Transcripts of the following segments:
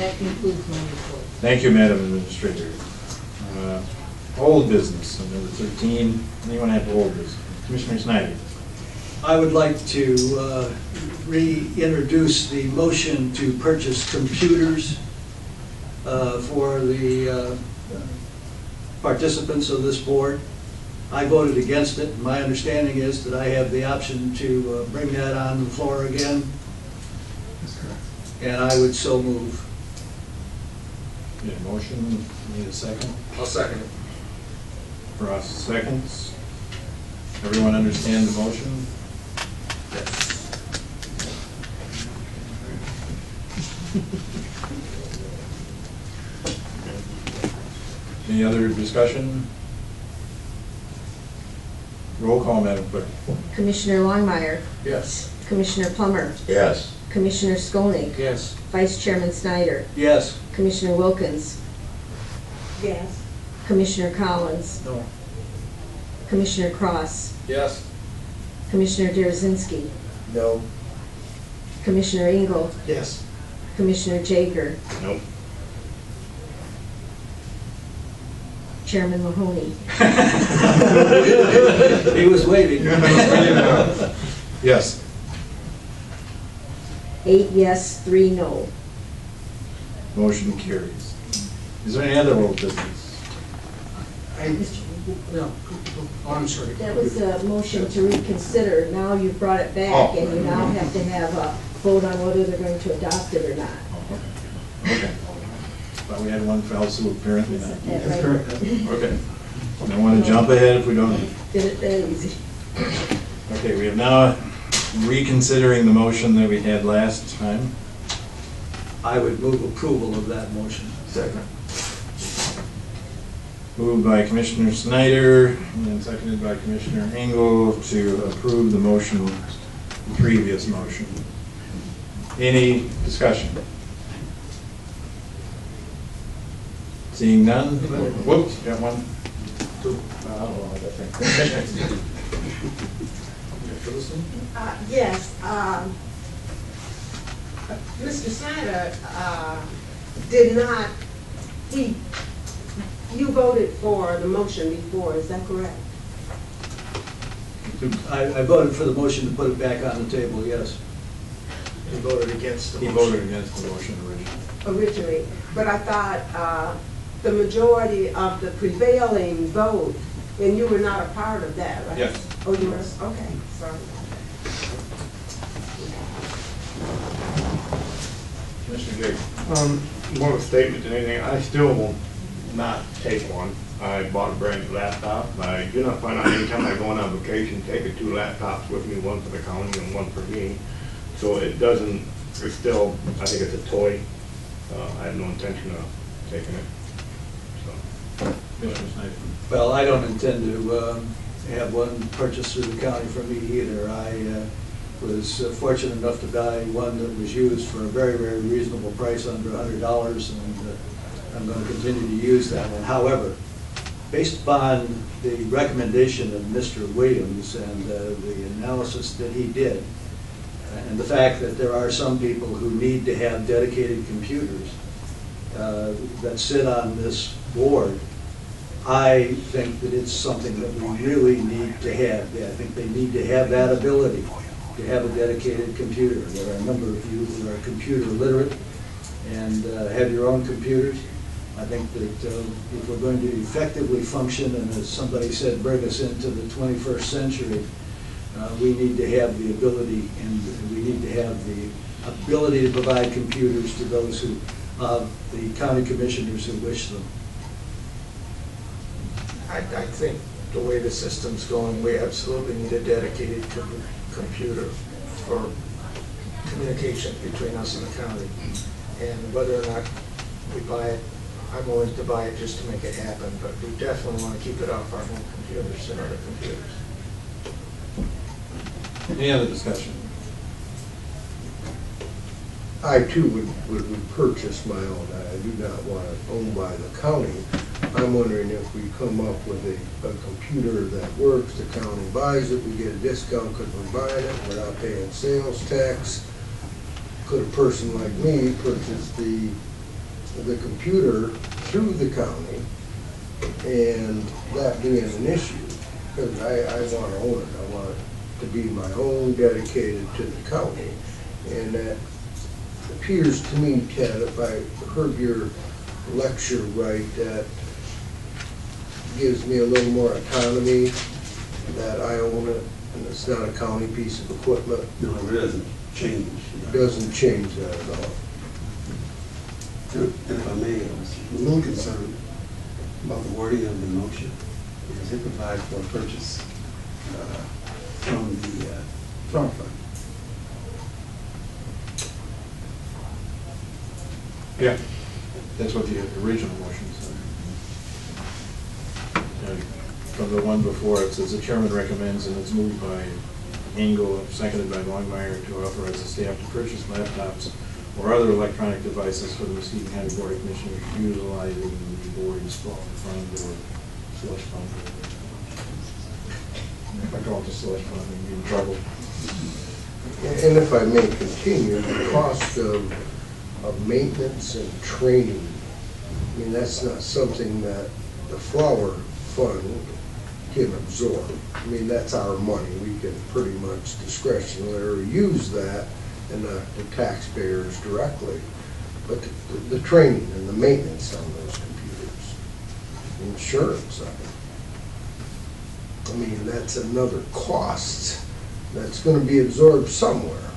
That concludes my report. Thank you, Madam Administrator. Old business, number 13. Anyone have old business? Commissioner Snyder. I would like to reintroduce the motion to purchase computers for the participants of this board. I voted against it. My understanding is that I have the option to bring that on the floor again. That's correct. And I would so move. Need a motion? Need a second? I'll second it. Ross seconds. Everyone understand the motion? Any other discussion? Roll call, Madam Clerk. Commissioner Longmire, Yes. Commissioner Plummer, Yes. Commissioner Skolnick, Yes. Vice Chairman Snyder, Yes. Commissioner Wilkins, Yes. Commissioner Collins, No. Commissioner Cross, Yes. Commissioner Derazinski, No. Commissioner Engel, Yes. Commissioner Jager, Nope. Chairman Mahoney. He was waiting. Yes. 8 yes, 3 no. Motion carries. Is there any other old business? No. Oh, I'm sorry. That was a motion to reconsider. Now you've brought it back and you now have to have a vote on whether they're going to adopt it or not. Okay. Thought we had one fell swoop, apparently not. Is that right? Okay. Don't want to jump ahead if we don't. Did it that easy. Okay, we have now reconsidering the motion that we had last time. I would move approval of that motion. Second. Moved by Commissioner Snyder and seconded by Commissioner Engel to approve the motion, the previous motion. Any discussion? Seeing none? Whoops, got one. Yes, Mr. Snyder did not, you voted for the motion before, is that correct? I voted for the motion to put it back on the table, yes. He voted against the He motion. voted against the motion originally. Originally, but I thought the majority of the prevailing vote, and you were not a part of that, right? Yes. Oh, you were, okay, sorry. Commissioner Jake. More of a statement than anything. I still will not take one. I bought a brand new laptop. I do not find out anytime I go on vacation, taking 2 laptops with me, one for the county and one for me. So it doesn't, it's still, I think it's a toy. I have no intention of taking it. So. Commissioner Snyder. Well, I don't intend to have one purchased through the county for me either. I was fortunate enough to buy one that was used for a very, very reasonable price, under $100, and I'm going to continue to use that one. However, based upon the recommendation of Mr. Williams and the analysis that he did, and the fact that there are some people who need to have dedicated computers that sit on this board, I think that it's something that we really need to have. I think they need to have that ability to have a dedicated computer. There are a number of you who are computer literate and have your own computers. I think that if we're going to effectively function, and as somebody said, bring us into the 21st century, we need to have the ability, and we need to have the ability to provide computers to those who, the county commissioners who wish them. I think the way the system's going, we absolutely need a dedicated computer for communication between us and the county. And whether or not we buy it, I'm willing to buy it just to make it happen, but we definitely want to keep it off our own computers and other computers. Any other discussion? I too would purchase my own. I do not want it owned by the county. I'm wondering if we come up with a computer that works, the county buys it, we get a discount because we're buying it, we're not paying sales tax. Could a person like me purchase the the computer through the county, and that being an issue, because I want to own it. I want it to be my own, dedicated to the county. And that appears to me, Ted, if I heard your lecture right, that gives me a little more autonomy, that I own it, and it's not a county piece of equipment. No, it doesn't change. It doesn't change that at all. And if I may, I was a little concerned about the wording of the motion, because it provides for a purchase from the flower fund. Yeah, that's what the original motion said. And from the one before, it says the chairman recommends, and it's moved by Engel, seconded by Longmeyer, to authorize the staff to purchase laptops or other electronic devices for the Muskegon County Board of Commissioners utilizing the board's fund or slush fund. If I call it the slush fund, I'm in trouble. And if I may continue, the cost of maintenance and training, I mean, that's not something that the flower fund can absorb. I mean, that's our money. We can pretty much discretionarily use that and not the taxpayers directly. But the training and the maintenance on those computers, insurance, I mean, that's another cost that's going to be absorbed somewhere.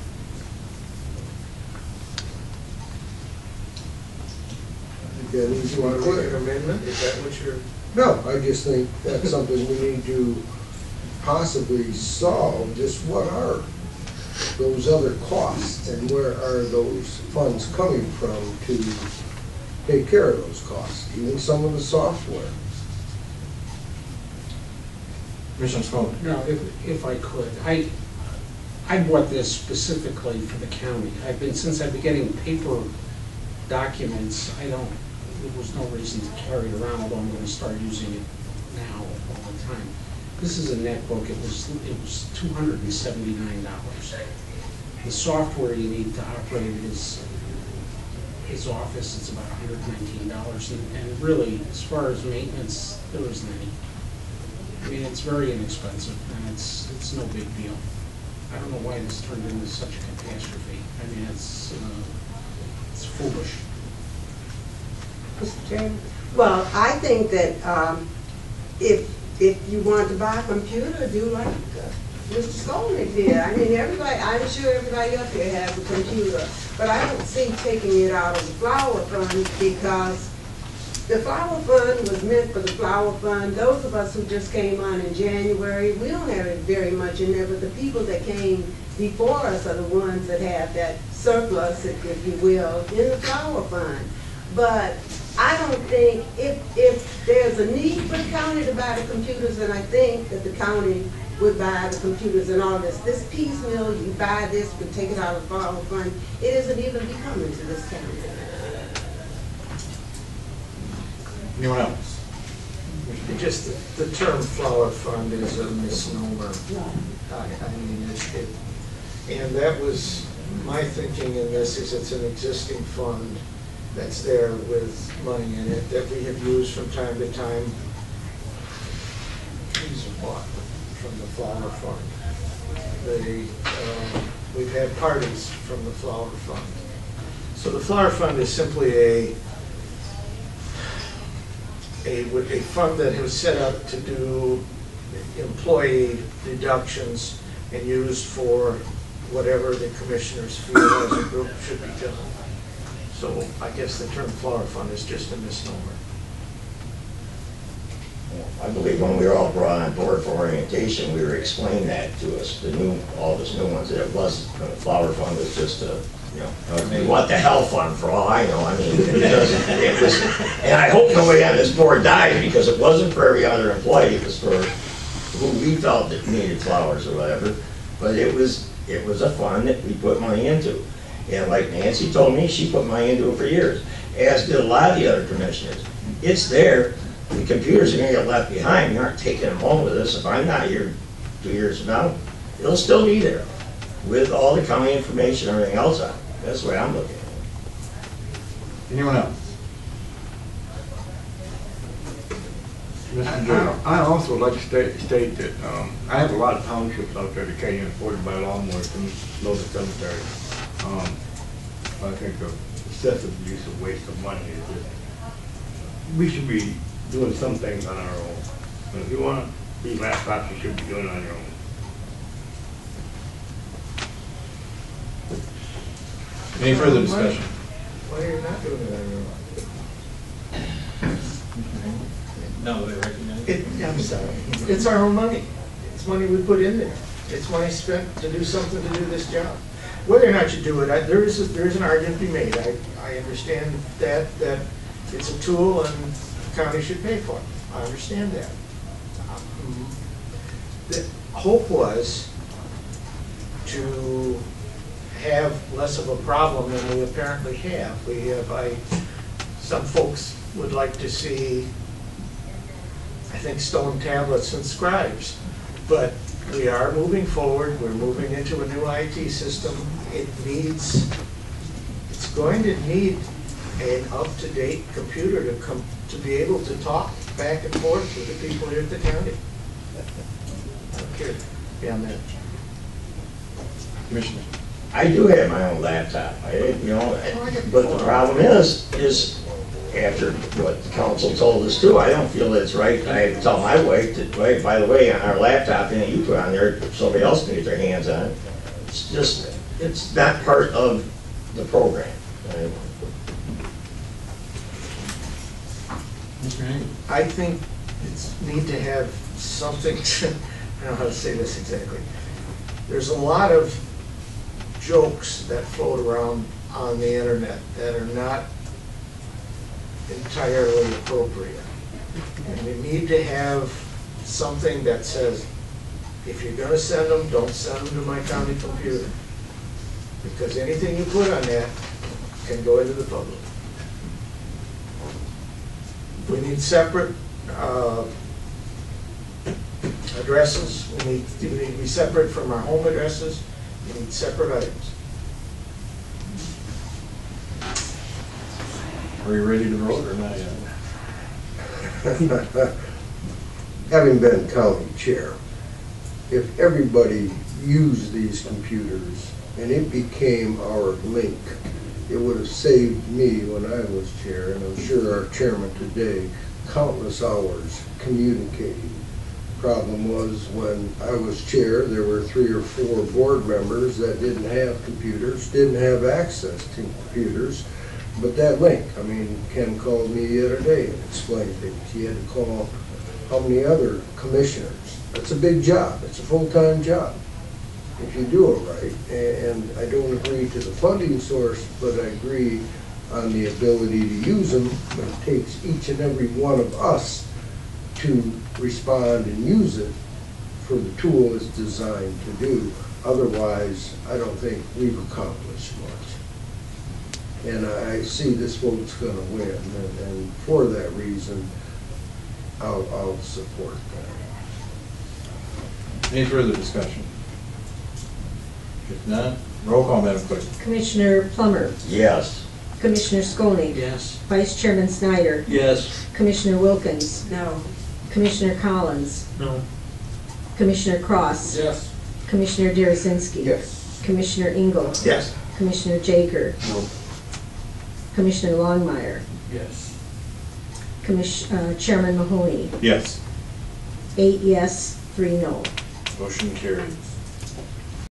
That is You want to clear. make an amendment? Is that what you're? No, I just think that's something we need to possibly solve. Just what are those other costs and where are those funds coming from to take care of those costs, even some of the software? Commissioner Smolin. No, if I could, I bought this specifically for the county. Since I've been getting paper documents, there was no reason to carry it around, although I'm gonna start using it now all the time. This is a netbook. It was $279. The software you need to operate it is Office. It's about $119, and really, as far as maintenance, there isn't any. I mean, it's very inexpensive, and it's no big deal. I don't know why this turned into such a catastrophe. I mean, it's foolish. Mr. Chairman? Well, I think that if you want to buy a computer, do like Mr. Skolnick did. I mean, I'm sure everybody up here has a computer, but I don't see taking it out of the flower fund, because the flower fund was meant for the flower fund. Those of us who just came on in January, we don't have it very much in there, but the people that came before us are the ones that have that surplus, if you will, in the flower fund. But I don't think, if there's a need for the county to buy the computers, then I think that the county would buy the computers and all this. This piecemeal, you buy this, but take it out of the flower fund, it isn't even becoming to this county. Anyone else? Just the term flower fund is a misnomer. I mean, and that was my thinking in this, is it's an existing fund that's there with money in it that we have used from time to time. These are bought from the flower fund. We've had parties from the flower fund. So the flower fund is simply a fund that was set up to do employee deductions and used for whatever the commissioners feel as a group should be done. So I guess the term flower fund is just a misnomer. I believe when we were all brought on board for orientation, we were explained that to us, all of us new ones, that it was, the flower fund was just a, what the hell fund, for all I know. I mean, it was, and I hope nobody on this board died, because it wasn't for every other employee, it was for who we felt that needed flowers or whatever. But it was a fund that we put money into. And like Nancy told me, she put money into it for years, as did a lot of the other commissioners. It's there. The computers are going to get left behind. You aren't taking them home with us. If I'm not here 2 years from now, it'll still be there with all the county information and everything else on it. That's the way I'm looking at it. Anyone else? I also like to state that I have a lot of townships out there that can't even afford to buy lawnmowers to mow the cemetery. I think the excessive use of waste of money is just, we should be doing some things on our own. And if you want to be laptops, you should be doing it on your own. Any further discussion? Why are you not doing it on your own? No, they recognize. I'm sorry. It's our own money. It's money we put in there. It's money spent to do something to do this job. Whether or not you do it, there is an argument to be made. I understand that it's a tool and the county should pay for it. I understand that. The hope was to have less of a problem than we apparently have. Some folks would like to see, I think, stone tablets and scribes, but we are moving forward. We're moving into a new IT system. It's going to need an up-to-date computer to be able to talk back and forth with the people here at the county. I don't care beyond that. Commissioner? I do have my own laptop, but the problem is after what the council told us too, I don't feel it's right. I tell my wife that, wait, by the way, on our laptop, you put on there, somebody else can get their hands on it. It's just, it's not part of the program. I think it's need to have something, I don't know how to say this exactly. There's a lot of jokes that float around on the internet that are not entirely appropriate. And we need to have something that says, if you're gonna send them, don't send them to my county computer. Because anything you put on that can go into the public. We need separate addresses. We need to be separate from our home addresses. We need separate items. Are you ready to vote or not yet? Having been county chair, if everybody used these computers and it became our link, it would have saved me when I was chair, and I'm sure our chairman today, countless hours communicating. Problem was, when I was chair, there were 3 or 4 board members that didn't have computers, didn't have access to computers. But that link, I mean, Ken called me the other day and explained things. He had to call how many other commissioners. That's a big job. It's a full-time job if you do it right. And I don't agree to the funding source, but I agree on the ability to use them. But it takes each and every one of us to respond and use it for the tool it's designed to do. Otherwise, I don't think we've accomplished much. And I see this vote's gonna win, and for that reason, I'll support that. Any further discussion? If not, roll call, Madam Clerk. Commissioner Plummer, Yes. Commissioner Skolnick, Yes. Vice Chairman Snyder, Yes. Commissioner Wilkins, No. Commissioner Collins, No. Commissioner Cross, Yes. Commissioner Derasinski, Yes. Commissioner Engel, Yes. Commissioner Jaker, No. Commissioner Longmire, Yes. Chairman Mahoney. Yes. 8 yes, 3 no. Motion carries.